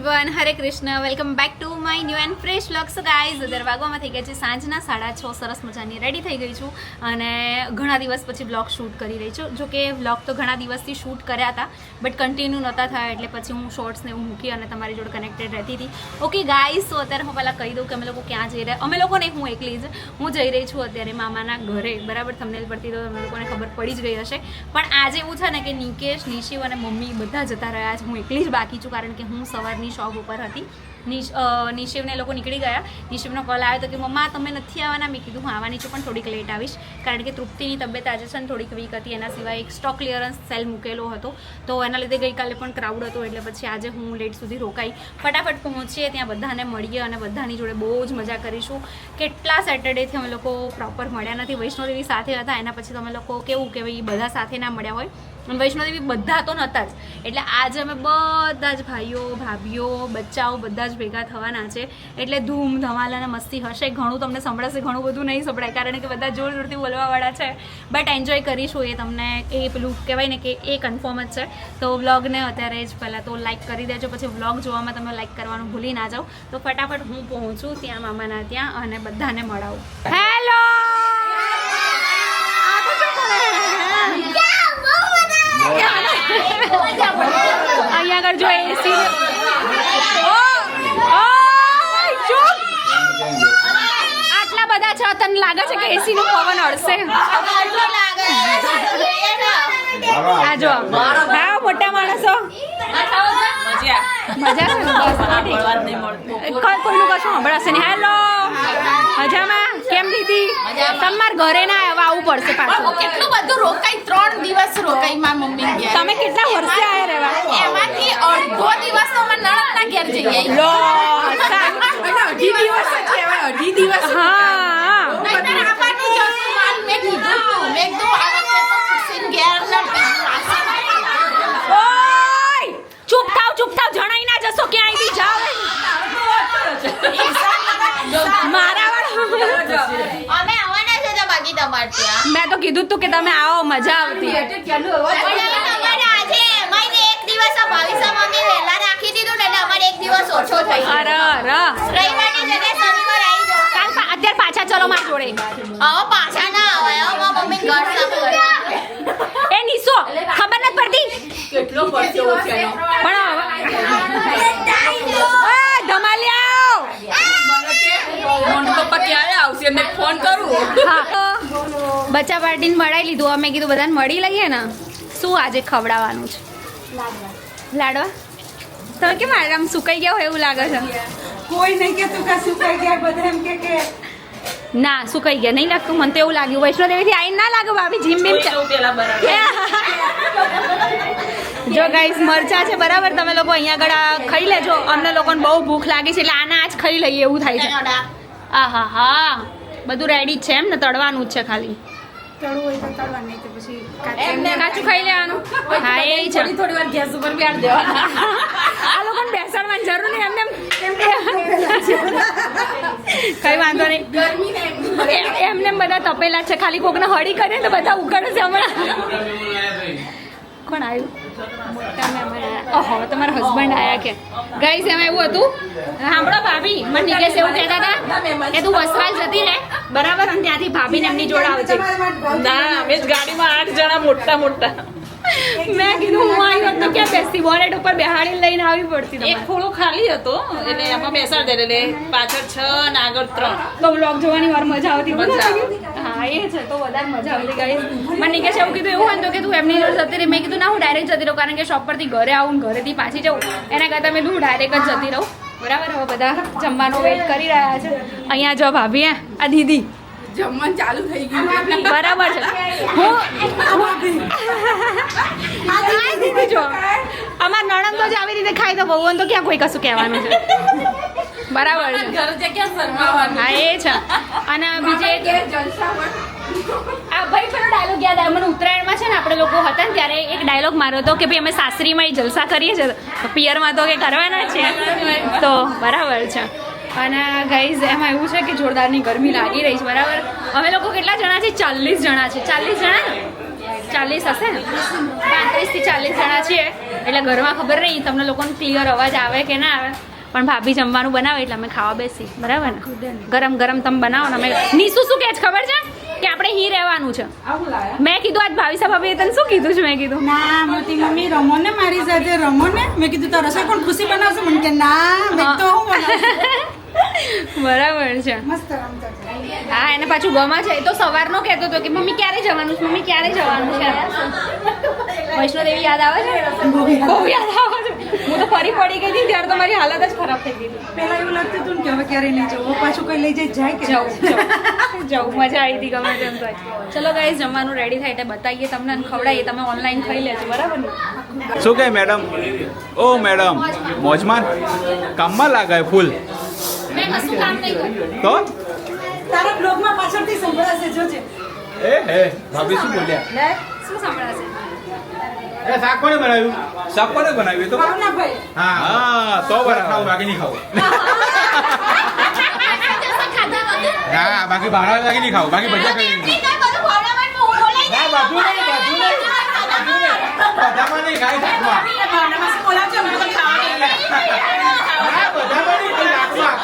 Everyone, Hare Krishna. Welcome back to my new and fresh vlog. So guys, દરવાગોમાં થઈ ગયા છે સાંજના 6:30. સરસ મજાની રેડી થઈ ગઈ છું અને ઘણા દિવસ પછી વ્લોગ શૂટ કરી રહી છું. જો કે વ્લોગ તો ઘણા દિવસથી શૂટ કર્યા હતા, બટ કન્ટિન્યુ નહોતા થયા, એટલે પછી હું શોર્ટ્સને એવું મૂકી અને તમારી જોડે કનેક્ટેડ રહેતી હતી. ઓકે ગાઈઝ, સો અત્યારે હું પહેલાં કહી દઉં કે અમે લોકો ક્યાં જઈ રહ્યા. અમે લોકોને હું એકલી જ હું જઈ રહી છું અત્યારે મામાના ઘરે. બરાબર, થંબનેલ પરથી તો અમે લોકોને ખબર પડી જ ગઈ હશે. પણ આજે એવું છે ને કે નિકેશ, નિશિવ અને મમ્મી બધા જતા રહ્યા છે. હું એકલી જ બાકી છું, કારણ કે હું સવારની શોપ ઉપર હતી. નિશિવને લોકો નીકળી ગયા. નિશિવનો કોલ આવ્યો હતો કે મમ્મા તમે નથી આવવાના. મેં કીધું હું આવવાની છું, પણ થોડીક લેટ આવીશ, કારણ કે તૃપ્તિની તબિયત આજે છે ને થોડીક વીક હતી. એના સિવાય એક સ્ટોક ક્લિયરન્સ સેલ મૂકેલો હતો, તો એના લીધે ગઈકાલે પણ ક્રાઉડ હતો, એટલે પછી આજે હું લેટ સુધી રોકાઈ. ફટાફટ પહોંચીએ, ત્યાં બધાને મળીએ અને બધાની જોડે બહુ જ મજા કરીશું. કેટલા સેટરડેથી અમે લોકો પ્રોપર મળ્યા નથી. વૈષ્ણોદેવી સાથે હતા, એના પછી તો અમે લોકો કેવું કે ભાઈ બધા સાથે ના મળ્યા હોય, અને વૈષ્ણોદેવી બધા તો નહોતા જ. એટલે આજે અમે બધા જ ભાઈઓ, ભાભીઓ, બચ્ચાઓ બધા જ ભેગા થવાના છે. એટલે ધૂમ ધમાલ અને મસ્તી હશે. ઘણું તમને સંભળાશે, ઘણું બધું નહીં સંભળાય, કારણ કે બધા જોર જોરથી બોલવાવાળા છે. બટ એન્જોય કરીશું. એ તમને એ પેલું કહેવાય ને કે એ કન્ફર્મ જ છે. તો વ્લોગને અત્યારે જ પહેલાં તો લાઇક કરી દેજો. પછી વ્લોગ જોવામાં તમે લાઇક કરવાનું ભૂલી ના જાઓ. તો ફટાફટ હું પહોંચું ત્યાં મામાના ત્યાં અને બધાને મળાવું. હેલો, અહીંયા આગળ જો એસી આટલા બધા છે, તને લાગે છે કે એસી નું પવન અડશે? આ જો હા, મોટા માણસો કોઈનું કશું સંભળાશે નહીં. હેલો, મજામાં? કેમ દીદી? તમારે ઘરે ના આવવું પડશે પાછું. કેટલું બધું રોકાઈ, 3 દિવસ રોકાઈ માં મમ્મી ઘેર. તમે કેટલા વર્ષે આયા રહેવા? એમાંથી અડધો દિવસ તો અમે નણંદના ઘેર જઈએ. લો, અઢી દિવસ જ કહેવાય, અઢી દિવસ. હા, નહીંતર આવવાનું જ હતું. મેં કીધું તું, મેં કીધું આ વખતે તો ખુશીને ઘેર ન ઓય ચૂપ થાવ, ચૂપ થાવ. જણાઈ ના જશો ક્યાંય બી જાવ. મારા અમે આવવાના છે તો બાકી તમારે ત્યાં. મેં તો કીધું તું કે તમે આવો, મજા આવતી. આજે અમારે એક દિવસ ભવિષ્ય મમ્મી વહેલા રાખી દીધું ને, અમારે એક દિવસ ઓછો થઈ ગયો. અરે રવિવારની જગ્યાએ શનિવાર આવી જાઓ. અત્યારે પાછા ચલો મારી જોડે. હવે પાછા ના આવે. હવે મમ્મી ઘર સાફ કરે. એ નિશો, ખબર નથી પડતી કેટલો પરસેવો છે એનો. પણ ધમાલિયા ફોન કરું. બચ્ચા પાર્ટીને મળાઈ લીધું. અમે કીધું બધાને મળી લઈએ ને. શું આજે ખવડાવવાનું છે? લાડવા. તમે કેમ આરામ સુકાઈ ગયા હોય એવું લાગે છે? કોઈ નહીં કેતું કે સુકાઈ ગયા, બધા એમ કે ના, સુકાઈ ગયા નહીં લાગતું. મને તો એવું લાગ્યું. વૈષ્ણોદેવીથી આવીને ના લાગે ભાભી જીમ બીમ જો ગાઈસ, મરચા છે બરાબર. તમે લોકો અહીંયા આગળ ખાઈ લેજો. અમને લોકોને બહુ ભૂખ લાગી છે, એટલે આના આજ ખાઈ લઈએ એવું થાય છે. આહા હા, બધું રેડી જ છે એમ ને? તળવાનું જ છે ખાલી. તળવું હોય તો તળવા, નહીં તો પછી કાચું ખાઈ લેવાનું. હા, એ છે. થોડી વાર ગેસ ઉપર બેહાડી દેવાના. આ લોકોને બેસાડવાની જરૂર નહીં. એમને કઈ વાંધો નહીં. એમને બધા તપેલા છે, ખાલી કોકને હળી કરે તો બધા ઉગાડે છે હમણાં. કોણ આવ્યું? મોટા મહેમાન આવ્યા. ઓહો, તમારા હસબન્ડ આવ્યા કે? ગાઈસ, એમાં એવું હતું, સાંભળો ભાભી, મને નિકેશ એવું કહેતા હતા કે તું વસવાલ જતી રહે બરાબર, અને ત્યાંથી ભાભીને એમની જોડે આવજે. ના, અમે જ ગાડીમાં 8 જણા મોટા મોટા. મેં કીધું હું આવી હોત તો ક્યાં બેસતી? બોનેટ ઉપર બેહાડીને લઈને આવી પડતી. એક ખોળો ખાલી હતો, એટલે એમાં બેસાડી દે. એટલે પાછળ 6 અને આગળ 3. તો વ્લોગ જોવાની વાર મજા આવતી. હા, એ છે, તો વધારે મજા આવતી. ગાઈસ, મને નિકેશ એવું કીધું, એવું હતું કે તું એમની જોડે જતી રહી. મેં કીધું ના, હું ડાયરેક્ટ જતી રહું, કારણ કે શોપ પરથી ઘરે આવું, ઘરેથી પાછી જાઉં, એના કરતાં મેં હું ડાયરેક્ટ જ જતી રહું. બરાબર. હવે બધા જમવાનો વેઇટ કરી રહ્યા છે. અહીંયા જો ભાભી, આ દીદી જમવાનું ચાલુ થઈ ગયું. બરાબર છે. દીદી જો અમાર નણંદ જ આવી રીતે ખાય, તો બહુ તો ક્યાં કોઈ કશું કહેવાનું છે. બરાબર છે. ઘર જગ્યા શરમાવાનું. હા, એ છે. અને બીજે આ ભાઈ પેલો ડાયલોગ યાદ આવ્યો મને. ઉત્તરાયણમાં છે ને આપણે લોકો હતા ને ત્યારે એક ડાયલોગ માર્યો હતો કે ભાઈ અમે સાસરીમાં જલસા કરીએ છીએ, પિયરમાં તો કે કરવાના છે. તો બરાબર છે. અને ગાઈઝ, એમાં એવું છે કે જોરદારની ગરમી લાગી રહી છે. બરાબર. અમે લોકો કેટલા જણા છે? 40 જણા છે. 40 જણા ને? 40 હશે ને? 35 થી 40 જણા છીએ. એટલે ઘરમાં ખબર નહીં તમને લોકોને ક્લિયર અવાજ આવે કે ના આવે, પણ ભાભી જમવાનું બનાવે એટલે અમે ખાવા બેસી, બરાબર ને? ગરમ ગરમ તમે બનાવો ને અમે. નીસુ શું કહે છે ખબર છે કે આપણે અહીં રહેવાનું છે. મેં કીધું આજ ભાવિસા ભાભીએ તને શું કીધું છે? મેં કીધું ના મોટી મમ્મી રમો ને મારી સાથે રમો ને. મેં કીધું તો રસોઈ પણ ખુશી બનાવશે. મને કે ના મેં તો હું બનાવશું. બરાબર છે. મસ્ત રમતો હતો. હા, એને પાછું ગમા છે. એ તો સવારનો કહેતો હતો કે મમ્મી ક્યારે જવાનું છે, મમ્મી ક્યારે જવાનું છે. વૈષ્ણોદેવી યાદ આવે છે? બહુ યાદ આવે છે. હું તો ફરી પડી ગઈ હતી ત્યારે તો મારી હાલત જ ખરાબ થઈ ગઈ હતી. પેલા એવું લાગતું હતું ને કે હવે ક્યારે નહીં જવું, પાછું કોઈ લઈ જાય કે જવું મજા આવી હતી ગમે તેમ તો. ચલો ગાઈસ, જમવાનું રેડી થાય એટલે બતાવીએ તમને અને ખવડાવીએ. તમે ઓનલાઈન ખાઈ લેજો, બરાબર ને? શું કહે મેડમ? ઓ મેડમ, મોજમાં કામમાં લાગાય ફૂલ મેં કશું કામ નહીં કર્યું. તો તારા બ્લોગમાં પાછળથી સંભળાશે જોજે. હે ભાભી શું બોલ્યા? શું સંભળાશે? શાક કોને બનાવ્યું? શાક કોને બનાવ્યું? તો ભાવનાભાઈ. હા તો બરાબર. બાકી નહીં ખાવું. હા, બાકી બારા બાકી નહીં ખાવું. બાકી બધા ખાઈ નહીં. ના, બધું નહીં. બધામાં નહીં ખાઈ શાકમાં. ભાવનામાં શું બોલાવજો? અમે તો ખાવા ના, બધામાં નહીં.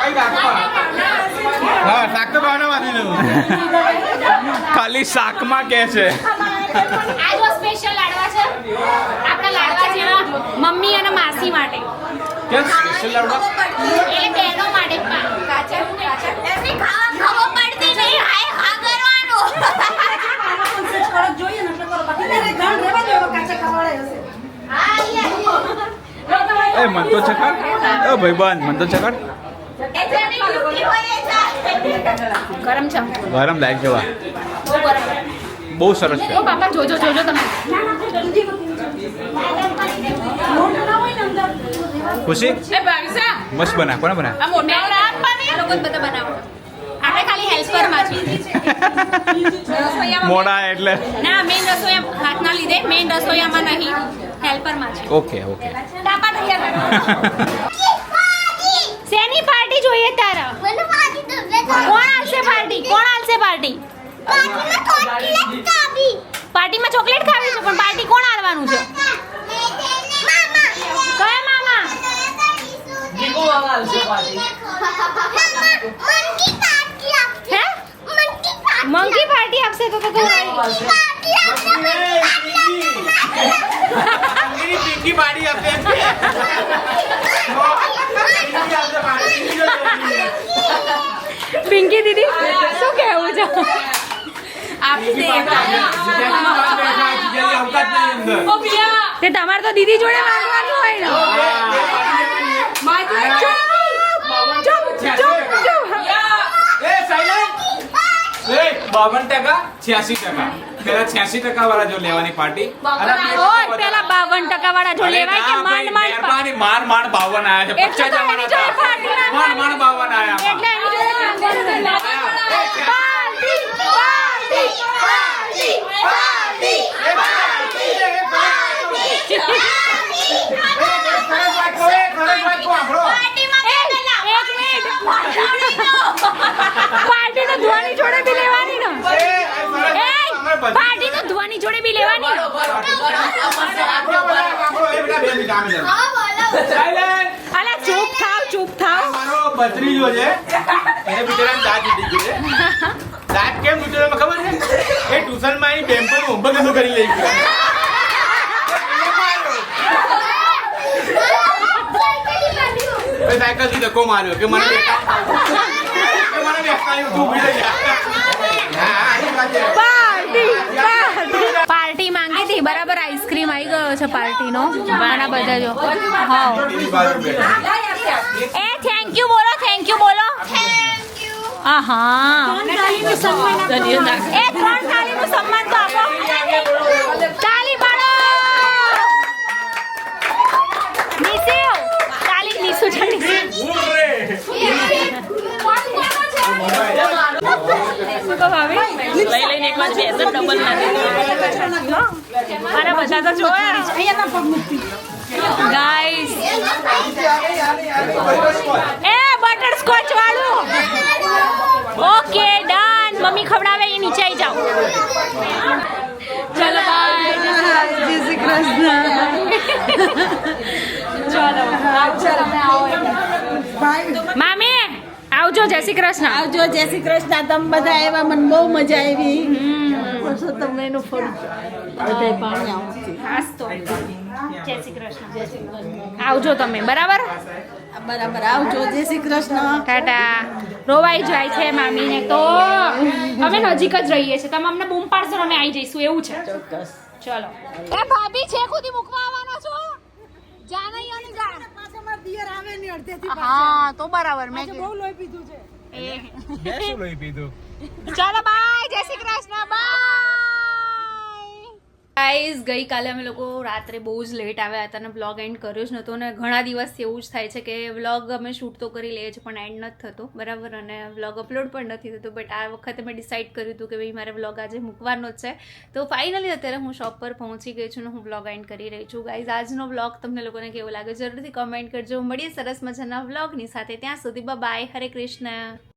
કઈ શાકમાં. હા, શાક તો ભાવનામાંથી નહીં. ખાલી શાકમાં કે છે. આ જો સ્પેશિયલ લાડવા છે. આપણા લાડવા જેવા મમ્મી અને માસી માટે. કેમ સ્પેશિયલ લાડવા? એટલે બહેનો માટે. એમની ખાવા ખબર પડતી નહીં. હાય હા કરવાનું. જોઈએ ને એટલે કરો. બાકી ત્યારે ઘણ રહેવા દો, એવા કાચા ખાવાળા હશે. એ મન તો ચકર. એ ભાઈબંધ મન તો ચકર. ગરમ છે. ગરમ લાઈક જેવા બહુ ગરમ. બહુ સરસ છે. ઓ બાપા જોજો તમે. ખુશી એ ભાવિસા, મસ્ત બના. કોને બના? આ મોટા આ લોકો જ બધા બનાવો. આપણે ખાલી હેલ્પરમાં છીએ. મોડા એટલે ના, મેઇન રસોઈયા હાથના લીધે મેઇન રસોઈયામાં નહીં, હેલ્પરમાં છે. ઓકે. ટાપા તૈયાર કરો. શેની પાર્ટી જોઈએ તારા? કોણ આલશે પાર્ટી? પાર્ટીમાં ચોકલેટ ખાવી છે, પણ પાર્ટી કોણ આલવાનું છે? કયા મામા? હે? મંકી પાર્ટી આપશે તો પિંકી દીદી શું કહેવું છે? તે તમારે તો દીદી જોડે માંગવાનું હોય ને. ચૂપ. 52%, 86%. પેલા 86% વાળા જો લેવાની પાર્ટી. ઓય, પેલા 52% વાળા જો લેવાય કે માંડ મહેરબાની, માંડ 52 આયા છે. 50 જવાના હતા. માંડ 52 આયા. એટલે એની જોડે પાર્ટી તો ધ્વની જોડે બી લેવાની ને. પાર્ટી તો ધ્વની જોડે બી લેવાની. અલા ચૂપ થાવ. મારો બત્રીજો છે. એને બિચારાને દાંત ઉડી ગયું છે. દાંત કેમ ઉડ્યો એમાં ખબર છે? એ ટ્યુશનમાં એની બેનપણી હોમવર્ક બધું કરી લઈ ગયો. સાયકલ થી ધક્કો માર્યો કે મને પાર્ટી માંગી હતી, બરાબર. આઈસ્ક્રીમ આવી ગયો છે પાર્ટીનો. ઘણા બધા જો. હા, એ થેન્ક યુ બોલો. આહા, એ 3 થાળીનું સન્માન તો આપો. તાલી પાડો. નીસુ છે. લઈને એક વાર બેસન ડબલ મારા બધા તો જોયા ગાઈસ. એ બટરસ્કોચ વાળું. Okay done. મમ્મી ખવડાવે એ નીચે આવી જાઓ. ચલો બાય. જય શ્રી કૃષ્ણ. ચલો આવજો તમે આવો એટલે. ભાઈ મામી આવજો જય શ્રી કૃષ્ણ. આવજો જય શ્રી કૃષ્ણ. તમે બધા આવ્યા, મને બહુ મજા આવી. પછી તમને એનું ફળ બધાય પાણી આવશે. હાસ તો જય શ્રી કૃષ્ણ. આવજો તમે બરાબર. બરાબર, આવજો જય શ્રી કૃષ્ણ. ટાટા. રોવાઈ જાય છે મામીને તો. અમે નજીક જ રહીએ છીએ, તમે અમને બૂમ પાડશો અમે આવી જઈશું, એવું છે. ચોક્કસ. ચલો એ ભાભી છે ખુદી મૂકવા આવવાના છો? જા નહીં અને જા. પાછા મારા દિયર આવે ને અડધેથી હા તો બરાબર. મેં પાછા બહુ લોહી પીધું છે. બે શું લઈ પીધું ચાલો બાય, જય શ્રી કૃષ્ણ, બાય. ગાઈઝ ગઈકાલે અમે લોકો રાત્રે બહુ જ લેટ આવ્યા હતા અને વ્લોગ એન્ડ કર્યો જ નહોતો અને ઘણા દિવસથી એવું જ થાય છે કે વ્લોગ અમે શૂટ તો કરી લઈએ છીએ પણ એન્ડ નથી થતો બરાબર, અને વ્લોગ અપલોડ પણ નથી થતો. બટ આ વખતે મેં ડિસાઇડ કર્યું હતું કે ભાઈ મારે વ્લોગ આજે મૂકવાનો જ છે. તો ફાઇનલી અત્યારે હું શોપ પર પહોંચી ગઈ છું અને હું વ્લોગ એન્ડ કરી રહી છું. ગાઈઝ આજનો વ્લોગ તમને લોકોને કેવો લાગે જરૂરથી કમેન્ટ કરજો. મળીએ સરસ મજાના વ્લોગની સાથે. ત્યાં સુધી બાય, હરે કૃષ્ણ.